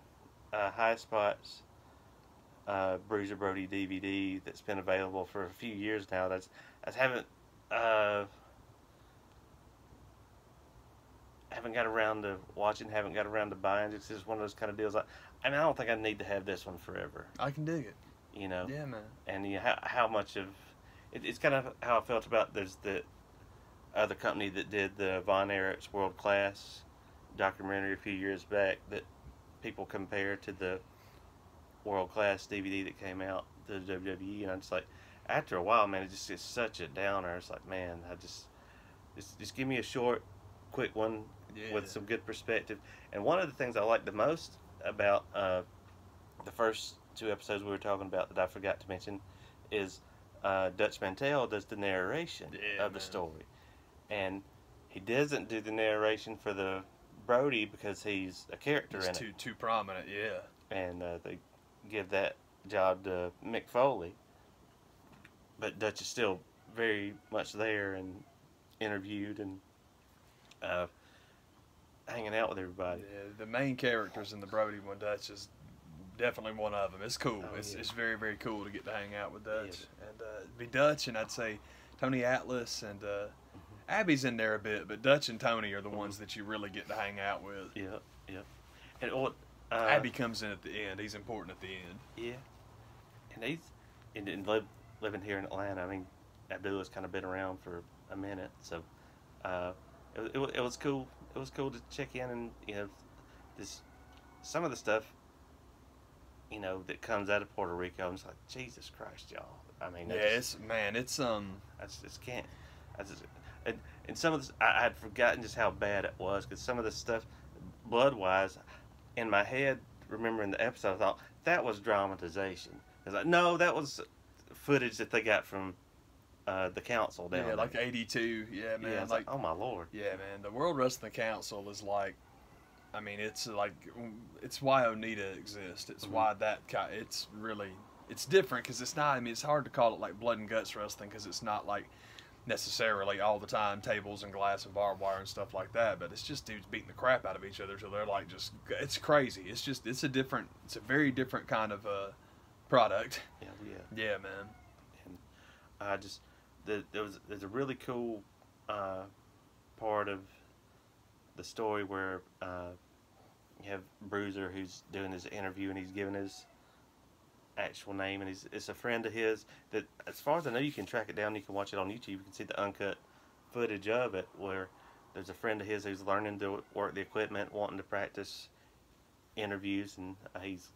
Speaker 1: High Spots Bruiser Brody DVD that's been available for a few years now. I haven't got around to watching, haven't got around to buying. It's just one of those kind of deals. I don't think I need to have this one forever.
Speaker 2: I can dig it.
Speaker 1: You know.
Speaker 2: Yeah, man.
Speaker 1: And you know, how much of it's kind of how I felt about there's the other company that did the Von Erich's World Class documentary a few years back that people compare to the World Class DVD that came out, the WWE, and I'm just like, after a while, man, it just gets such a downer. It's like, man, just give me a short, quick one with some good perspective. And one of the things I like the most about the first two episodes we were talking about that I forgot to mention is Dutch Mantell does the narration of the story. And he doesn't do the narration for the Brody because he's a character in it.
Speaker 2: He's too prominent, yeah.
Speaker 1: And they give that job to Mick Foley. But Dutch is still very much there and interviewed and hanging out with everybody.
Speaker 2: Yeah, the main characters in the Brody one, Dutch is definitely one of them. It's cool. It's very, very cool to get to hang out with Dutch. Yeah. And be Dutch, and I'd say Tony Atlas and Abby's in there a bit, but Dutch and Tony are the ones that you really get to hang out with.
Speaker 1: Yeah. And
Speaker 2: Abby comes in at the end. He's important at the end.
Speaker 1: Yeah. And he's living here in Atlanta. I mean, Abdullah's kind of been around for a minute, so it was cool. It was cool to check in and, you know, some of the stuff, you know, that comes out of Puerto Rico. I'm just like, Jesus Christ, y'all. I mean,
Speaker 2: I
Speaker 1: just can't. And some of this, I had forgotten just how bad it was, because some of the stuff, blood-wise, in my head, remembering the episode, I thought that was dramatization. I was like, no, that was footage that they got from the council down there.
Speaker 2: Like 82. Yeah, man.
Speaker 1: Yeah, like, oh my Lord.
Speaker 2: Yeah, man. The World Wrestling Council is like, I mean, it's why Onita exists. It's why it's different, because it's not, I mean, it's hard to call it like blood and guts wrestling, because it's not like necessarily all the time tables and glass and barbed wire and stuff like that, but it's just dudes beating the crap out of each other, so they're like just, it's crazy. It's a very different kind of product. Yeah, man.
Speaker 1: And I just there's a really cool part of the story where you have Bruiser who's doing his interview and he's giving his actual name, and it's a friend of his that, as far as I know, you can track it down. You can watch it on YouTube. You can see the uncut footage of it where there's a friend of his who's learning to work the equipment, wanting to practice interviews, and he's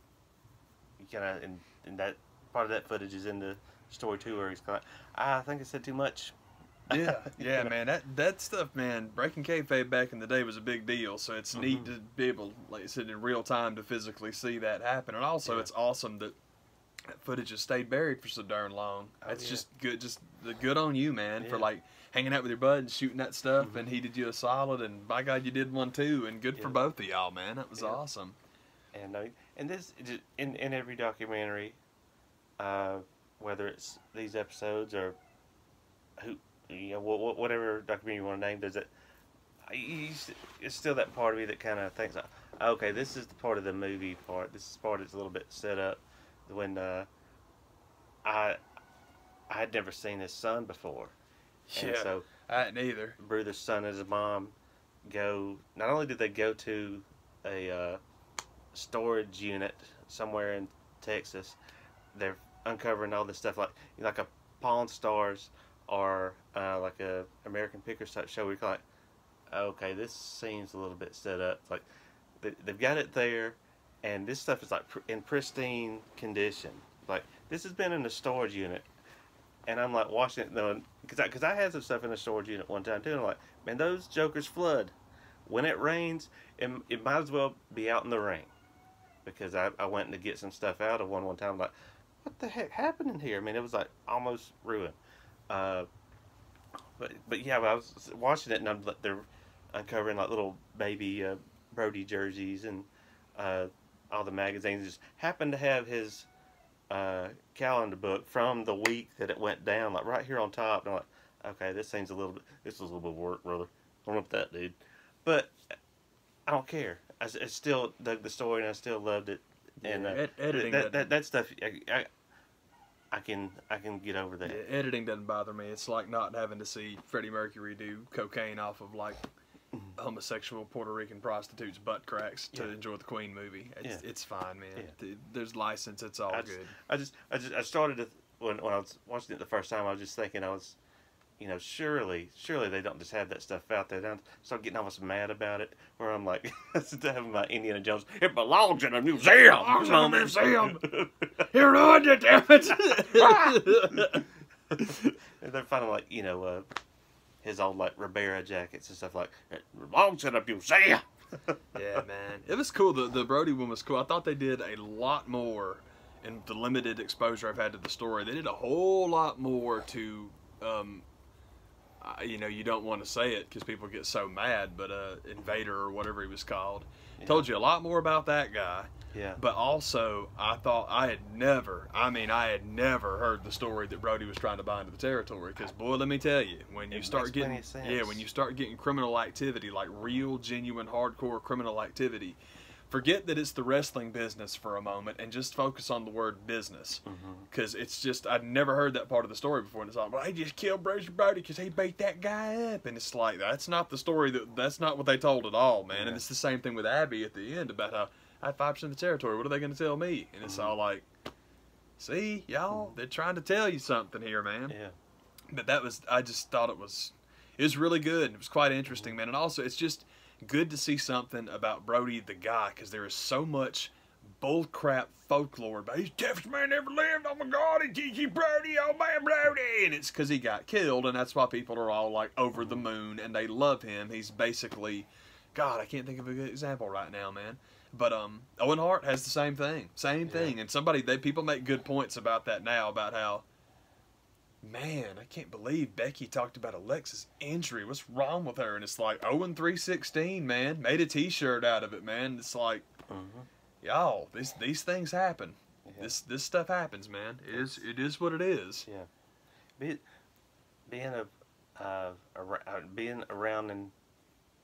Speaker 1: kind of, and that part of that footage is in the story too, where he's kind of, I think I said too much.
Speaker 2: Yeah, man. That stuff, man. Breaking kayfabe back in the day was a big deal, so it's neat to be able, like I said, in real time to physically see that happen, and also it's awesome that footage has stayed buried for so darn long. It's just good. Just the good on you, man, for like hanging out with your bud and shooting that stuff, and he did you a solid, and by God, you did one too, and good for both of y'all, man. That was awesome.
Speaker 1: And this in every documentary, whether it's these episodes or whatever documentary you want to name, it's still that part of me that kind of thinks, okay, this is the part of the movie part. This is the part that's a little bit set up. When I had never seen his son before. And so
Speaker 2: I hadn't either.
Speaker 1: Bruiser's son and his mom go. Not only did they go to a storage unit somewhere in Texas, they're uncovering all this stuff like a Pawn Stars or like a American Pickers type show. We're like, okay, this seems a little bit set up. It's like they've got it there. And this stuff is like in pristine condition. Like, this has been in the storage unit, and I'm like watching it though, because I had some stuff in the storage unit one time too. And I'm like, man, those jokers flood. When it rains, it might as well be out in the rain, because I went to get some stuff out of one time. I'm like, what the heck happened in here? I mean, it was like almost ruined. But yeah, I was watching it, and they're uncovering like little baby Brody jerseys and all the magazines. Just happened to have his calendar book from the week that it went down, like right here on top. And I'm like, okay, this is a little bit of work, brother. I don't know about that, dude. But I don't care. I still dug the story, and I still loved it. And
Speaker 2: editing
Speaker 1: that stuff, I can get over that.
Speaker 2: Yeah, editing doesn't bother me. It's like not having to see Freddie Mercury do cocaine off of like homosexual Puerto Rican prostitutes' butt cracks to enjoy the Queen movie. It's fine, man. Yeah. There's license. It's all good.
Speaker 1: I started to, when I was watching it the first time, I was just thinking, surely they don't just have that stuff out there. Then I started getting almost mad about it, where I'm like, having my Indiana Jones, it belongs in a museum. It belongs in a museum.
Speaker 2: You ruined it, damn it.
Speaker 1: And they're finding like, his old like Ribera jackets and stuff, like, it belongs in a museum.
Speaker 2: Yeah, man. It was cool. The Brody one was cool. I thought they did a lot more in the limited exposure I've had to the story. They did a whole lot more to, you don't want to say it because people get so mad, but Invader or whatever he was called. Told you a lot more about that guy.
Speaker 1: Yeah.
Speaker 2: But also, I thought I had never heard the story that Brody was trying to buy into the territory. Because, boy, let me tell you, when you start getting criminal activity, like real, genuine, hardcore criminal activity, forget that it's the wrestling business for a moment and just focus on the word business. Because it's just, I'd never heard that part of the story before. And it's like, well, they just killed Bruce Brody because he beat that guy up. And it's like, that's not the story, that's not what they told at all, man. Yeah. And it's the same thing with Abby at the end about how I had 5% of the territory. What are they going to tell me? And it's all like, see, y'all, they're trying to tell you something here, man.
Speaker 1: Yeah.
Speaker 2: But I just thought it was really good. It was quite interesting, man. And also, it's just good to see something about Brody the guy, because there is so much bullcrap folklore about he's the toughest man ever lived. Oh my God, he Brody, oh man, Brody. And it's because he got killed, and that's why people are all like over the moon and they love him. He's basically, God, I can't think of a good example right now, man. But Owen Hart has the same thing. And people make good points about that now, about how, man, I can't believe Becky talked about Alexa's injury. What's wrong with her? And it's like, Owen 316, man. Made a t-shirt out of it, man. It's like, y'all, these things happen. Yeah. This stuff happens, man. It is what it is.
Speaker 1: Yeah. Being being around in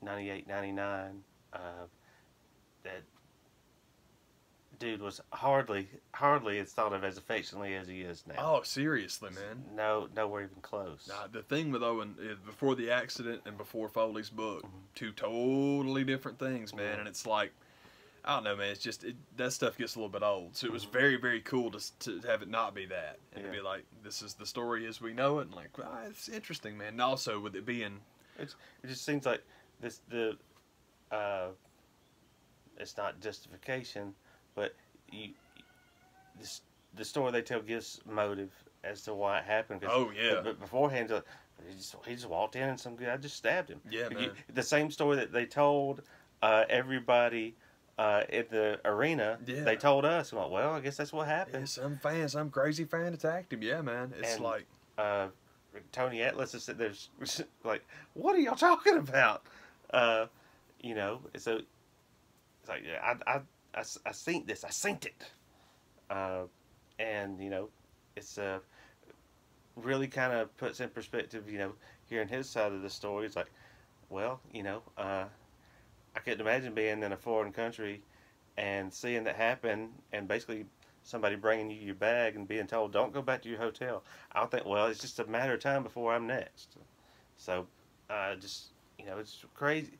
Speaker 1: 98, 99, that dude was hardly as thought of as affectionately as he is now.
Speaker 2: Oh, seriously, man.
Speaker 1: No, nowhere even close.
Speaker 2: Nah, the thing with Owen is before the accident and before Foley's book,
Speaker 1: Mm-hmm.
Speaker 2: two totally different things, man.
Speaker 1: Yeah.
Speaker 2: And it's like, I don't know, man. It's just that stuff gets a little bit old. So it was very, very cool to have it not be that and to be like, this is the story as we know it, and like, it's interesting, man. And also with it being,
Speaker 1: it just seems like it's not justification, but the story they tell gives motive as to why it happened.
Speaker 2: Oh, yeah.
Speaker 1: But beforehand, he just walked in and some guy just stabbed him.
Speaker 2: Yeah, man.
Speaker 1: The same story that they told everybody at the arena,
Speaker 2: Yeah.
Speaker 1: they told us. I'm like, well, I guess that's what happened.
Speaker 2: Yeah, some crazy fan attacked him. Yeah, man. It's
Speaker 1: And,
Speaker 2: like,
Speaker 1: Tony Atlas is sitting there like, what are y'all talking about? You know, so it's like, I seen this, I seen it. And, you know, it's really kind of puts in perspective, you know, hearing his side of the story. It's like, well, you know, I couldn't imagine being in a foreign country and seeing that happen and basically somebody bringing you your bag and being told, don't go back to your hotel. I would think, well, it's just a matter of time before I'm next. So, just, you know, it's crazy,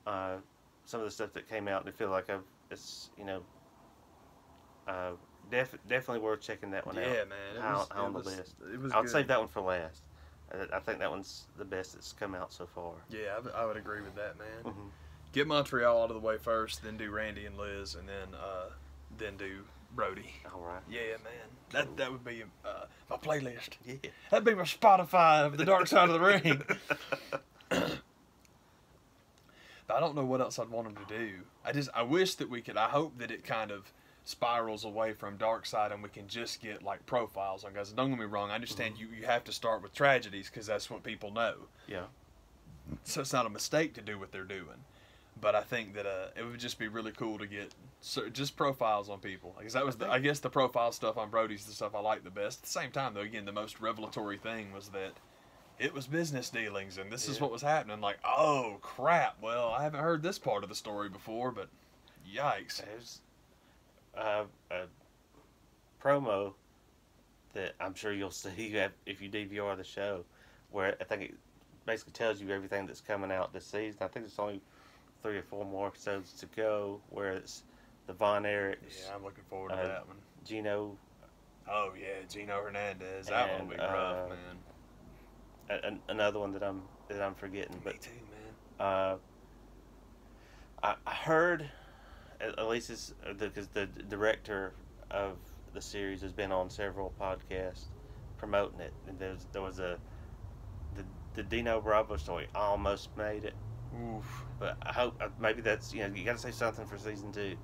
Speaker 1: some of the stuff that came out, and I feel like it's, you know, definitely worth checking that one out.
Speaker 2: yeah, man.
Speaker 1: On the list.
Speaker 2: It was
Speaker 1: I'll
Speaker 2: good.
Speaker 1: save that one for last. I think that one's the best that's come out so far.
Speaker 2: Yeah, I would agree with that, man.
Speaker 1: Mm-hmm.
Speaker 2: Get Montreal out of the way first, then do Randy and Liz, and then do Brody.
Speaker 1: All right.
Speaker 2: Yeah, man. That would be my playlist.
Speaker 1: Yeah.
Speaker 2: That'd be my Spotify of the Dark Side of the Ring. But I don't know what else I'd want them to do. I wish that we could. I hope that it kind of spirals away from Dark Side and we can just get like profiles on guys. Don't get me wrong. I understand you have to start with tragedies because that's what people know.
Speaker 1: Yeah.
Speaker 2: So it's not a mistake to do what they're doing. But I think that it would just be really cool to get just profiles on people. Because that was, I guess, the profile stuff on Brody's the stuff I like the best. At the same time, though, again, the most revelatory thing was that it was business dealings, and this is what was happening. Like, oh, crap. Well, I haven't heard this part of the story before, but yikes.
Speaker 1: There's a promo that I'm sure you'll see if you DVR the show, where I think it basically tells you everything that's coming out this season. I think it's only 3 or 4 more episodes to go, where it's the Von Erichs.
Speaker 2: Yeah, I'm looking forward to that one.
Speaker 1: Gino.
Speaker 2: Oh, yeah, Gino Hernandez. That one will be rough, man.
Speaker 1: Another one that I'm forgetting.
Speaker 2: Me
Speaker 1: But
Speaker 2: too, man.
Speaker 1: I heard, at least it's because the director of the series has been on several podcasts promoting it, and there was the Dino Bravo story almost made it.
Speaker 2: Oof.
Speaker 1: But I hope maybe that's, you know, you got to say something for season 2,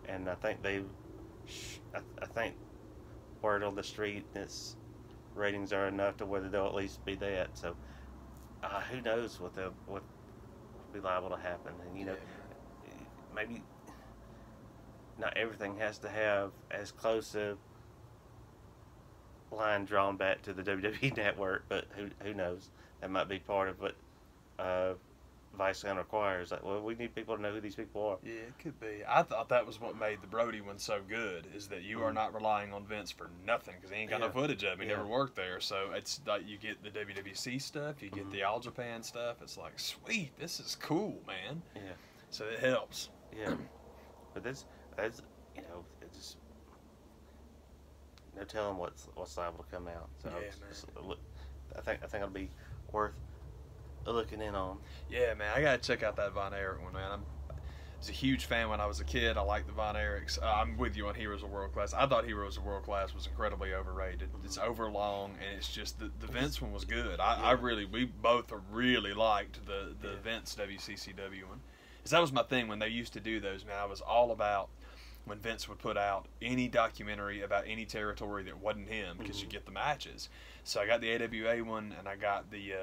Speaker 1: and I think I think word on the street its ratings are enough to whether they'll at least be that. So who knows what will be liable to happen, and you know, maybe not everything has to have as close a line drawn back to the WWE network, but who knows? That might be part of what Viceland requires. Like, well, we need people to know who these people are.
Speaker 2: Yeah, it could be. I thought that was what made the Brody one so good, is that you are not relying on Vince for nothing, because he ain't got no footage of him. He never worked there. So it's like you get the WWC stuff, you get the All Japan stuff. It's like, sweet, this is cool, man.
Speaker 1: Yeah.
Speaker 2: So it helps.
Speaker 1: Yeah. But that's you know, it's just no telling what's liable to come out. So I think it'll be worth looking in on.
Speaker 2: Yeah, man, I gotta check out that Von Erich one, man. I was a huge fan when I was a kid. I liked the Von Erichs. I'm with you on Heroes of World Class. I thought Heroes of World Class was incredibly overrated. It's overlong, and it's just the Vince one was good. We both really liked the Vince WCCW one. Because that was my thing when they used to do those, man. I was all about when Vince would put out any documentary about any territory that wasn't him, because you get the matches. So I got the AWA one, and I got the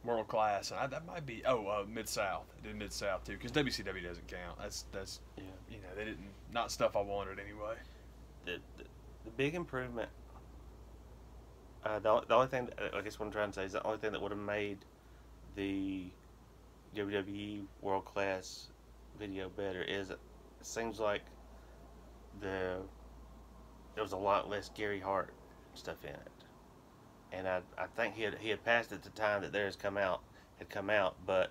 Speaker 2: World Class, and that might be Mid-South. I did Mid-South too, because WCW doesn't count. That's you know, they didn't, not stuff I wanted anyway.
Speaker 1: The big improvement The only thing, I guess what I'm trying to say is the only thing that would have made the WWE World Class video better is it seems like there was a lot less Gary Hart stuff in it, and I think he had passed at the time that theirs had come out, but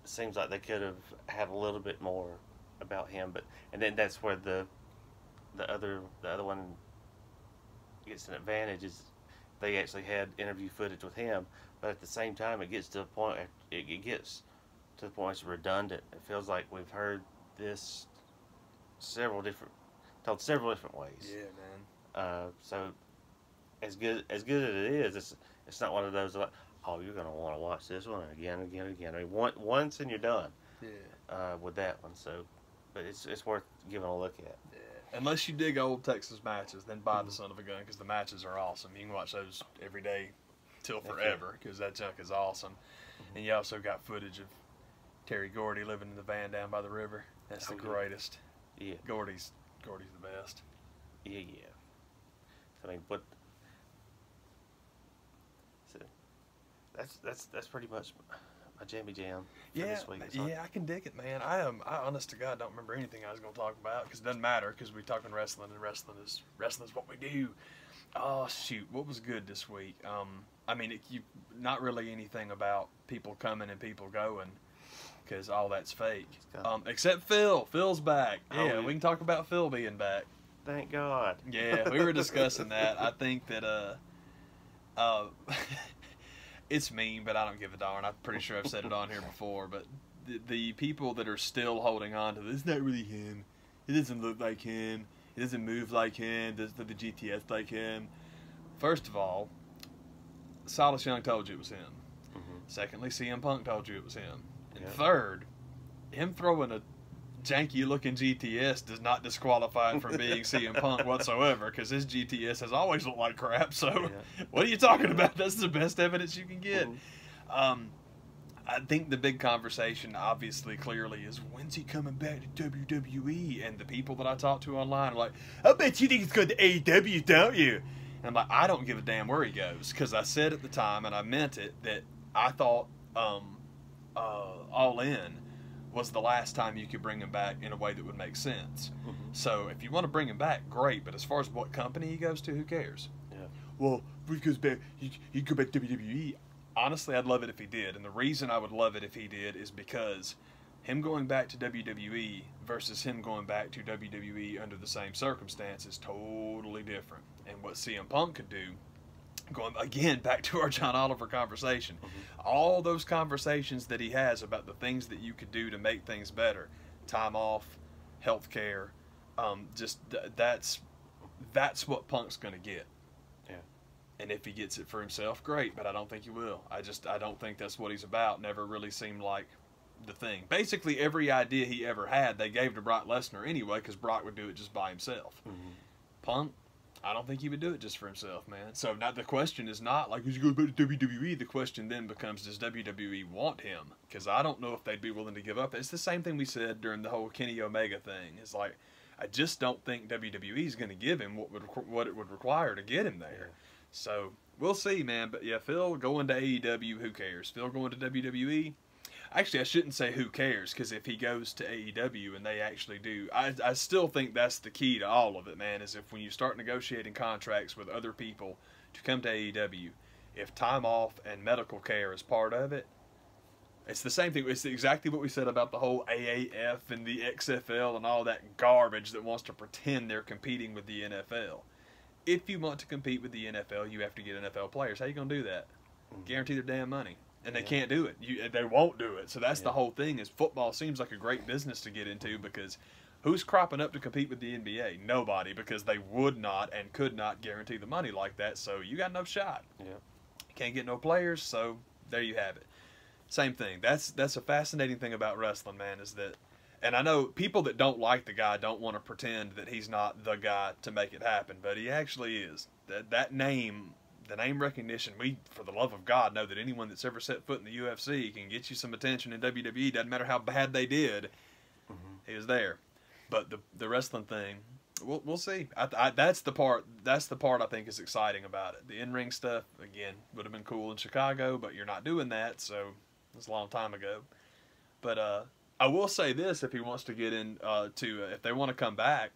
Speaker 1: it seems like they could have had a little bit more about him, and then that's where the other one gets an advantage is they actually had interview footage with him, but at the same time it gets to the point it's redundant. It feels like we've heard this told several different ways.
Speaker 2: Yeah, man.
Speaker 1: So as good as it is, it's not one of those like, oh, you're gonna want to watch this one again. I mean, once and you're done.
Speaker 2: Yeah.
Speaker 1: With that one, so, but it's worth giving a look at.
Speaker 2: Yeah. Unless you dig old Texas matches, then buy the Son of a Gun because the matches are awesome. You can watch those every day till forever because that junk is awesome. And you also got footage of Terry Gordy living in the van down by the river. That's the greatest.
Speaker 1: Yeah.
Speaker 2: Gordy's the best.
Speaker 1: Yeah. I mean, but so that's pretty much my jammy jam for this week.
Speaker 2: I can dig it, man. I honest to God don't remember anything I was going to talk about because it doesn't matter because we're talking wrestling and wrestling is what we do. Oh shoot, what was good this week? I mean, not really anything about people coming and people going because all that's fake. Except Phil. Phil's back. Yeah, we can talk about Phil being back.
Speaker 1: Thank God.
Speaker 2: Yeah, we were discussing that. I think that it's mean, but I don't give a darn. I'm pretty sure I've said it on here before, but the people that are still holding on to this, it's not really him. It doesn't look like him. It doesn't move like him. It doesn't do the GTS like him. First of all, Silas Young told you it was him.
Speaker 1: Mm-hmm.
Speaker 2: Secondly, CM Punk told you it was him. And third, him throwing a janky-looking GTS does not disqualify him from being CM Punk whatsoever, because his GTS has always looked like crap. So, what are you talking about? That's the best evidence you can get. Mm-hmm. I think the big conversation, obviously, clearly, is when's he coming back to WWE? And the people that I talk to online are like, I bet you think he's going to AEW, don't you? And I'm like, I don't give a damn where he goes, because I said at the time, and I meant it, that I thought All In was the last time you could bring him back in a way that would make sense. Mm-hmm. So if you want to bring him back, great. But as far as what company he goes to, who cares? Yeah. Well, if he goes back, he'd go back to WWE. Honestly, I'd love it if he did. And the reason I would love it if he did is because him going back to WWE versus him going back to WWE under the same circumstances is totally different. And what CM Punk could do, going again back to our John Oliver conversation, all those conversations that he has about the things that you could do to make things better, time off, health care, that's what Punk's going to get. Yeah. And if he gets it for himself, great, but I don't think he will. I don't think that's what he's about. Never really seemed like the thing. Basically, every idea he ever had, they gave to Brock Lesnar anyway, because Brock would do it just by himself. Mm-hmm. Punk, I don't think he would do it just for himself, man. So now the question is not like, who's going to go to WWE? The question then becomes, does WWE want him? Because I don't know if they'd be willing to give up. It's the same thing we said during the whole Kenny Omega thing. It's like, I just don't think WWE is going to give him what it would require to get him there. Yeah. So we'll see, man. But yeah, Phil going to AEW, who cares? Phil going to WWE? Actually, I shouldn't say who cares, because if he goes to AEW and they actually do, I still think that's the key to all of it, man, is if when you start negotiating contracts with other people to come to AEW, if time off and medical care is part of it, it's the same thing. It's exactly what we said about the whole AAF and the XFL and all that garbage that wants to pretend they're competing with the NFL. If you want to compete with the NFL, you have to get NFL players. How you going to do that? Guarantee their damn money. And they can't do it. They won't do it. So that's the whole thing, is football seems like a great business to get into, because who's cropping up to compete with the NBA? Nobody, because they would not and could not guarantee the money like that. So you got no shot. Yeah. Can't get no players, so there you have it. Same thing. That's a fascinating thing about wrestling, man, is that, and I know people that don't like the guy don't want to pretend that he's not the guy to make it happen, but he actually is. That name, the name recognition, we, for the love of God, know that anyone that's ever set foot in the UFC can get you some attention in WWE. Doesn't matter how bad they did, he was there. But the wrestling thing, We'll see. That's the part. That's the part I think is exciting about it. The in-ring stuff again would have been cool in Chicago, but you're not doing that, so it's a long time ago. But I will say this: if he wants to get in if they want to come back,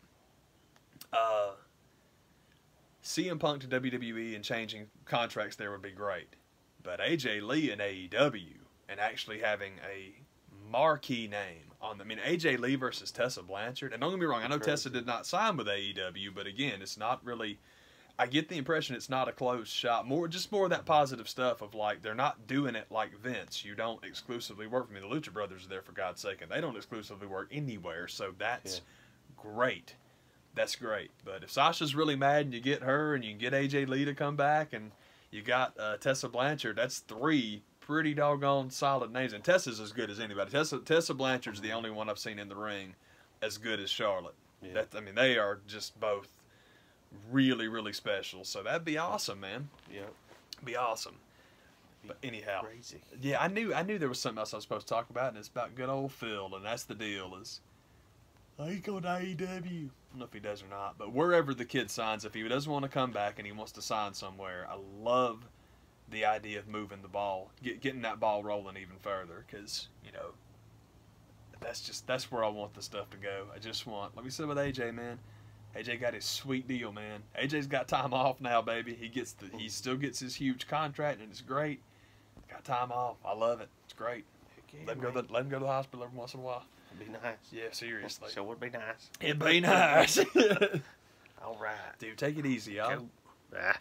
Speaker 2: CM Punk to WWE and changing contracts there would be great. But AJ Lee in AEW and actually having a marquee name on them. I mean, AJ Lee versus Tessa Blanchard. And don't get me wrong, I know Tessa did not sign with AEW, but again, it's not really. I get the impression it's not a closed shop. More of that positive stuff of like they're not doing it like Vince. You don't exclusively work for me. The Lucha Brothers are there for God's sake, and they don't exclusively work anywhere. So that's great. That's great. But if Sasha's really mad and you get her and you can get AJ Lee to come back and you got Tessa Blanchard, that's 3 pretty doggone solid names. And Tessa's as good as anybody. Tessa Blanchard's the only one I've seen in the ring as good as Charlotte. Yeah. I mean, they are just both really, really special. So that'd be awesome, man.
Speaker 1: Yeah.
Speaker 2: Be awesome. But anyhow.
Speaker 1: Crazy.
Speaker 2: Yeah, I knew there was something else I was supposed to talk about, and it's about good old Phil, and that's the deal is he's going to AEW. I don't know if he does or not, but wherever the kid signs, if he doesn't want to come back and he wants to sign somewhere, I love the idea of moving the ball, getting that ball rolling even further, because, you know, that's where I want the stuff to go. I just want, like we said with AJ, man, AJ got his sweet deal, man. AJ's got time off now, baby. He still gets his huge contract, and it's great. Got time off. I love it. It's great.
Speaker 1: Yeah,
Speaker 2: let him go to the hospital every once in a while.
Speaker 1: It'd be nice.
Speaker 2: Yeah, seriously.
Speaker 1: So it would be nice.
Speaker 2: It'd be nice.
Speaker 1: All right.
Speaker 2: Dude, take it easy, y'all.
Speaker 1: Ah.